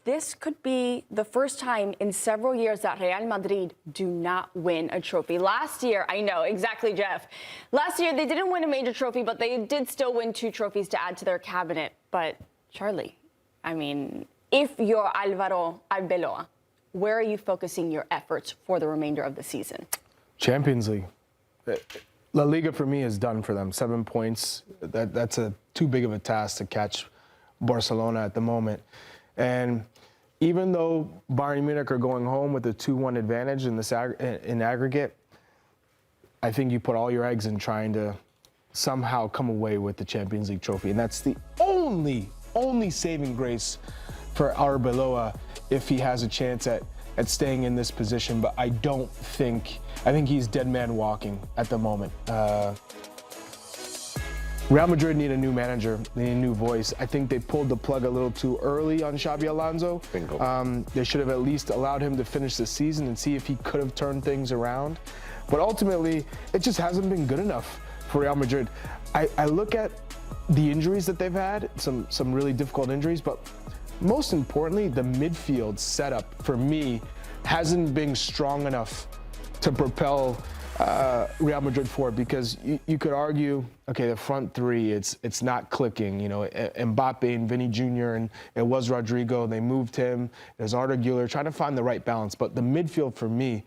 this could be the first time in several years that Real Madrid do not win a trophy. Last year, I know, exactly, Jeff. Last year, they didn't win a major trophy, but they did still win 2 trophies to add to their cabinet. But, Charlie, I mean, if you're Álvaro Arbeloa, where are you focusing your efforts for the remainder of the season? Champions League. La Liga, for me, is done for them. 7 points. That's too big of a task to catch Barcelona at the moment. And even though Bayern Munich are going home with a 2-1 advantage in aggregate, I think you put all your eggs in trying to somehow come away with the Champions League trophy. And that's the only saving grace for Arbeloa if he has a chance at staying in this position. But I think he's dead man walking at the moment. Real Madrid need a new manager, they need a new voice. I think they pulled the plug a little too early on Xabi Alonso. Bingo. They should have at least allowed him to finish the season and see if he could have turned things around. But ultimately, it just hasn't been good enough for Real Madrid. I look at the injuries that they've had, some really difficult injuries, but most importantly, the midfield setup, for me, hasn't been strong enough to propel Real Madrid forward, because you could argue, okay, the front three, it's not clicking. You know, Mbappé and Vini Jr. and it was Rodrigo. They moved him. There's Arda Güler, trying to find the right balance. But the midfield for me,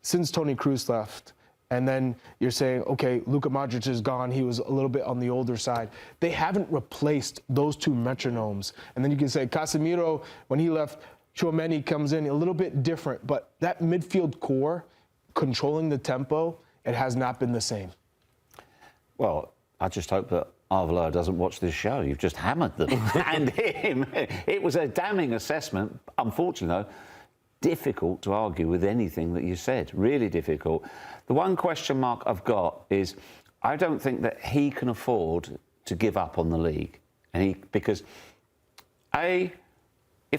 since Toni Kroos left, and then you're saying, okay, Luka Modric is gone. He was a little bit on the older side. They haven't replaced those 2 metronomes. And then you can say Casemiro, when he left, Tchouameni comes in a little bit different. But that midfield core, controlling the tempo, it has not been the same. Well, I just hope that Arbeloa doesn't watch this show. You've just hammered them and him. It was a damning assessment. Unfortunately, though, difficult to argue with anything that you said. Really difficult. The one question mark I've got is I don't think that he can afford to give up on the league. Because, if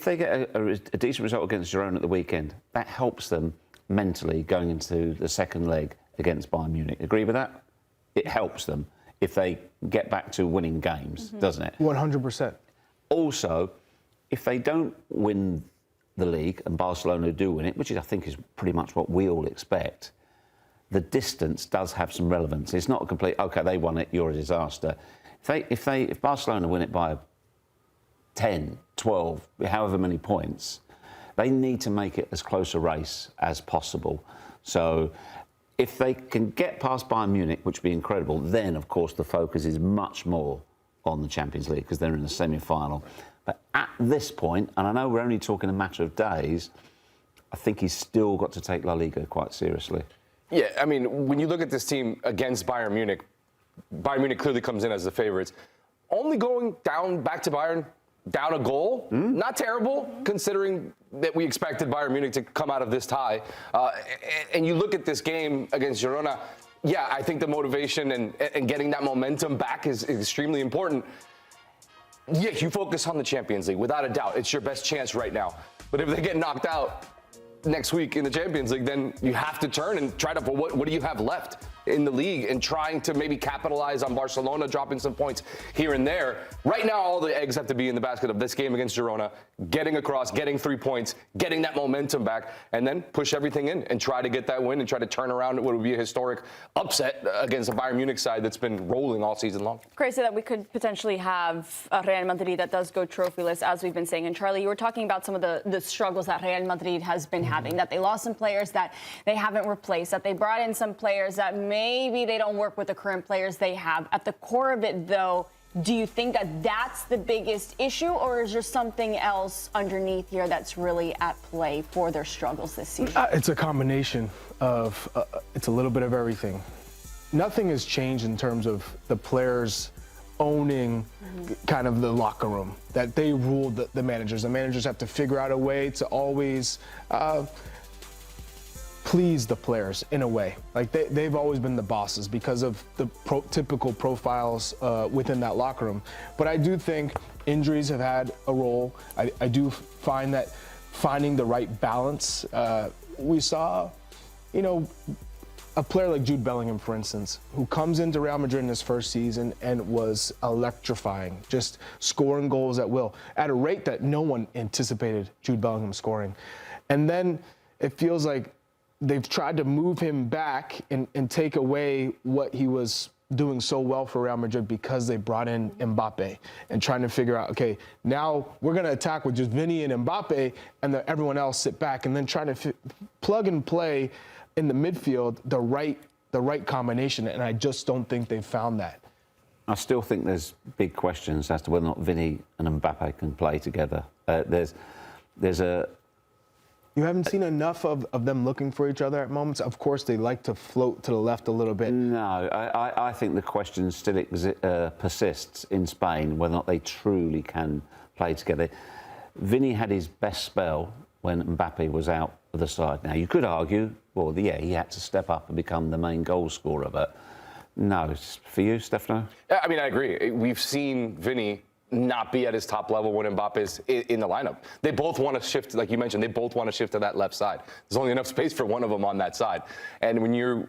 they get a decent result against Girona at the weekend, that helps them mentally going into the second leg against Bayern Munich. Agree with that? It helps them if they get back to winning games, doesn't it? 100%. Also, if they don't win the league and Barcelona do win it, which I think is pretty much what we all expect, the distance does have some relevance. It's not a complete, okay, they won it, you're a disaster. If Barcelona win it by 10, 12, however many points, they need to make it as close a race as possible. So if they can get past Bayern Munich, which would be incredible, then, of course, the focus is much more on the Champions League because they're in the semi-final. But at this point, and I know we're only talking a matter of days, I think he's still got to take La Liga quite seriously. Yeah, I mean, when you look at this team against Bayern Munich clearly comes in as the favorites. Only going down back to Bayern, down a goal, not terrible, considering that we expected Bayern Munich to come out of this tie. And you look at this game against Girona, yeah, I think the motivation and getting that momentum back is extremely important. Yeah, you focus on the Champions League, without a doubt. It's your best chance right now. But if they get knocked out next week in the Champions League, then you have to turn and try to, what do you have left in the league, and trying to maybe capitalize on Barcelona dropping some points here and there. Right now, all the eggs have to be in the basket of this game against Girona, getting across, getting 3 points, getting that momentum back, and then push everything in and try to get that win and try to turn around what would be a historic upset against a Bayern Munich side that's been rolling all season long. Crazy that we could potentially have a Real Madrid that does go trophyless, as we've been saying. And Charlie, you were talking about some of the struggles that Real Madrid has been having, that they lost some players that they haven't replaced, that they brought in some players that maybe they don't work with the current players they have. At the core of it, though, do you think that that's the biggest issue, or is there something else underneath here that's really at play for their struggles this season? It's a combination of, it's a little bit of everything. Nothing has changed in terms of the players owning kind of the locker room, that they rule the managers. The managers have to figure out a way to always please the players in a way. Like they've always been the bosses because of the typical profiles within that locker room. But I do think injuries have had a role. I do find that finding the right balance. We saw, you know, a player like Jude Bellingham, for instance, who comes into Real Madrid in his first season and was electrifying, just scoring goals at will, at a rate that no one anticipated Jude Bellingham scoring. And then it feels like they've tried to move him back and take away what he was doing so well for Real Madrid because they brought in Mbappé and trying to figure out, okay, now we're going to attack with just Vini and Mbappé and everyone else sit back, and then trying to plug and play in the midfield the right combination, and I just don't think they've found that. I still think there's big questions as to whether or not Vini and Mbappé can play together. There's a... You haven't seen enough of them looking for each other at moments? Of course, they like to float to the left a little bit. No, I think the question still persists in Spain, whether or not they truly can play together. Vini had his best spell when Mbappé was out of the side. Now, you could argue, well, yeah, he had to step up and become the main goal scorer, but no. For you, Stefano? I mean, I agree. We've seen Vini not be at his top level when Mbappe's in the lineup. They both want to shift, like you mentioned, they both want to shift to that left side. There's only enough space for one of them on that side. And when you're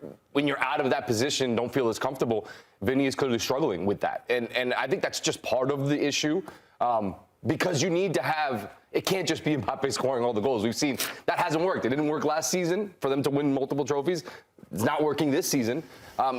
out of that position, don't feel as comfortable, Vini is clearly struggling with that. And I think that's just part of the issue. Because you need to have, it can't just be Mbappé scoring all the goals. We've seen that hasn't worked. It didn't work last season for them to win multiple trophies. It's not working this season.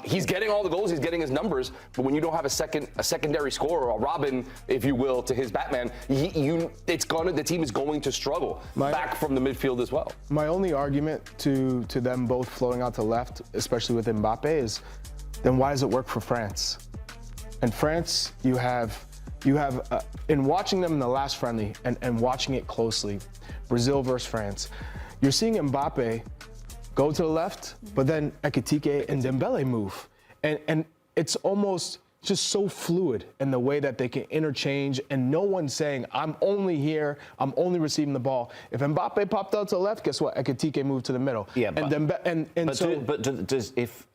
He's getting all the goals, he's getting his numbers, but when you don't have a secondary scorer, a Robin, if you will, to his Batman, the team is going to struggle back from the midfield as well. My only argument to them both floating out to left, especially with Mbappé, is then why does it work for France? In France, you have in watching them in the last friendly and watching it closely, Brazil versus France, you're seeing Mbappé go to the left, but then Ekitike and Dembele move. And it's almost just so fluid in the way that they can interchange, and no one's saying, I'm only here, I'm only receiving the ball. If Mbappé popped out to the left, guess what? Ekitike moved to the middle. Yeah, if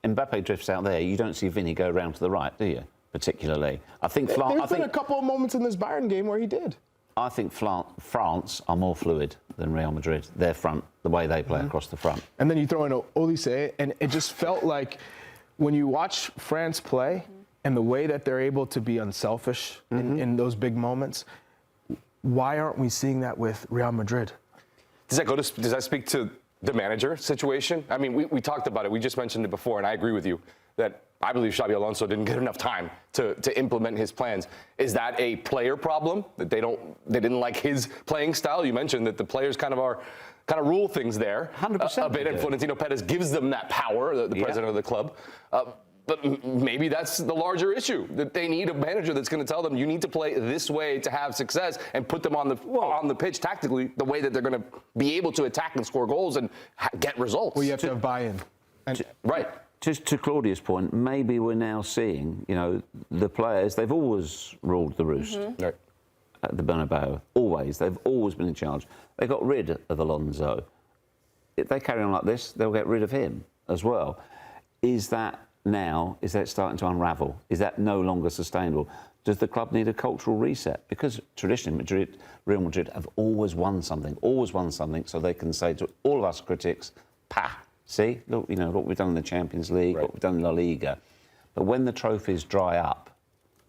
Mbappé drifts out there, you don't see Vini go around to the right, do you? Particularly. There's been a couple of moments in this Bayern game where he did. I think France are more fluid than Real Madrid. Their front, the way they play across the front. And then you throw in Olise, and it just felt like when you watch France play and the way that they're able to be unselfish in those big moments, why aren't we seeing that with Real Madrid? Does that speak to the manager situation? I mean, we talked about it. We just mentioned it before, and I agree with you that I believe Xabi Alonso didn't get enough time to implement his plans. Is that a player problem, that they didn't like his playing style? You mentioned that the players kind of rule things there 100% a bit, and Florentino Perez gives them that power, the president of the club. But maybe that's the larger issue, that they need a manager that's going to tell them you need to play this way to have success and put them on the pitch tactically the way that they're going to be able to attack and score goals and get results. Well, you have to have buy-in. Right. Just to Claudia's point, maybe we're now seeing, the players, they've always ruled the roost Right. at the Bernabeu. Always. They've always been in charge. They got rid of Alonso. If they carry on like this, they'll get rid of him as well. Is that starting to unravel? Is that no longer sustainable? Does the club need a cultural reset? Because traditionally, Real Madrid have always won something, so they can say to all of us critics, see, look, what we've done in the Champions League, what we've done in La Liga. But when the trophies dry up,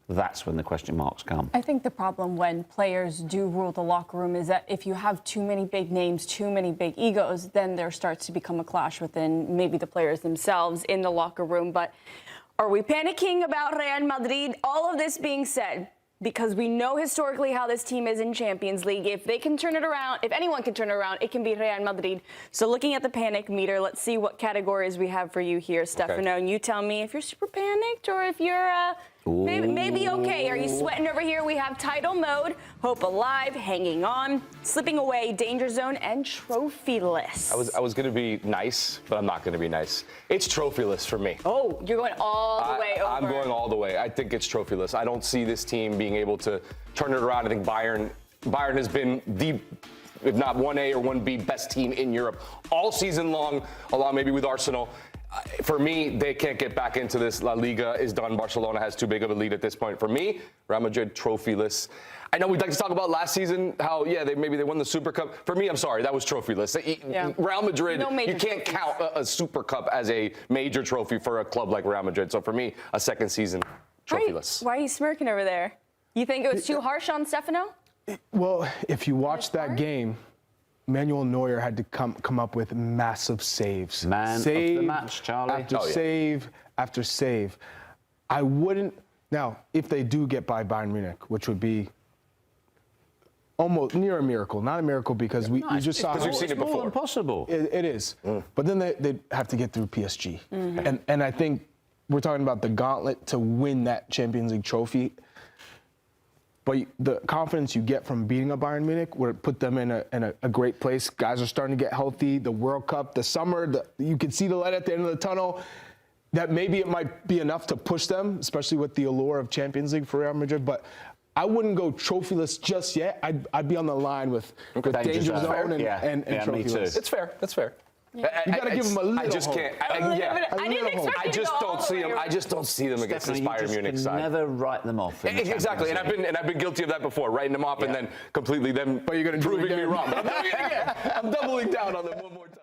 that's when the question marks come. I think the problem when players do rule the locker room is that if you have too many big names, too many big egos, then there starts to become a clash within maybe the players themselves in the locker room. But are we panicking about Real Madrid? All of this being said, because we know historically how this team is in Champions League. If they can turn it around, if anyone can turn it around, it can be Real Madrid. So looking at the panic meter, let's see what categories we have for you here, Stefano. And you tell me if you're super panicked or if you're maybe okay. Are you sweating over here? We have title mode, hope alive, hanging on, slipping away, danger zone, and trophyless. I was going to be nice, but I'm not going to be nice. It's trophyless for me. Oh, you're going all the way over. I'm going all the way. I think it's trophyless. I don't see this team being able to turn it around. I think Bayern has been the, if not 1A or 1B, best team in Europe all season long, along maybe with Arsenal. For me, they can't get back into this. La Liga is done. Barcelona has too big of a lead at this point. For me, Real Madrid trophyless. I know we'd like to talk about last season, how, maybe they won the Super Cup. For me, I'm sorry, that was trophyless. Yeah. Real Madrid, No major you can't trophies. count a Super Cup as a major trophy for a club like Real Madrid. So for me, a second season, trophyless. Why are you smirking over there? You think it was too harsh on Stefano? Well, if you watch that game, Manuel Neuer had to come up with massive saves. Man of the Save match, Charlie. After save after save. I wouldn't. Now, if they do get by Bayern Munich, which would be almost near a miracle, not a miracle because we just saw Because we've seen it More before. than possible. it is. But then they'd have to get through PSG. And I think we're talking about the gauntlet to win that Champions League trophy. But the confidence you get from beating a Bayern Munich would put them in a great place. Guys are starting to get healthy. The World Cup, the summer, you can see the light at the end of the tunnel. That maybe it might be enough to push them, especially with the allure of Champions League for Real Madrid. But I wouldn't go trophyless just yet. I'd be on the line with danger zone and trophyless. me too. It's fair. That's fair. You got to give them a little I just hope. can't. I didn't expect I you to just go all don't the see way them. I around. just don't see them against this Stephanie, you Bayern just Munich can side. never write them off. In the Exactly, Champions League. and I've been guilty of that before, writing them off and then completely them But you're gonna do it proving me again. wrong. I'm doing it again. I'm doubling down on them one more time.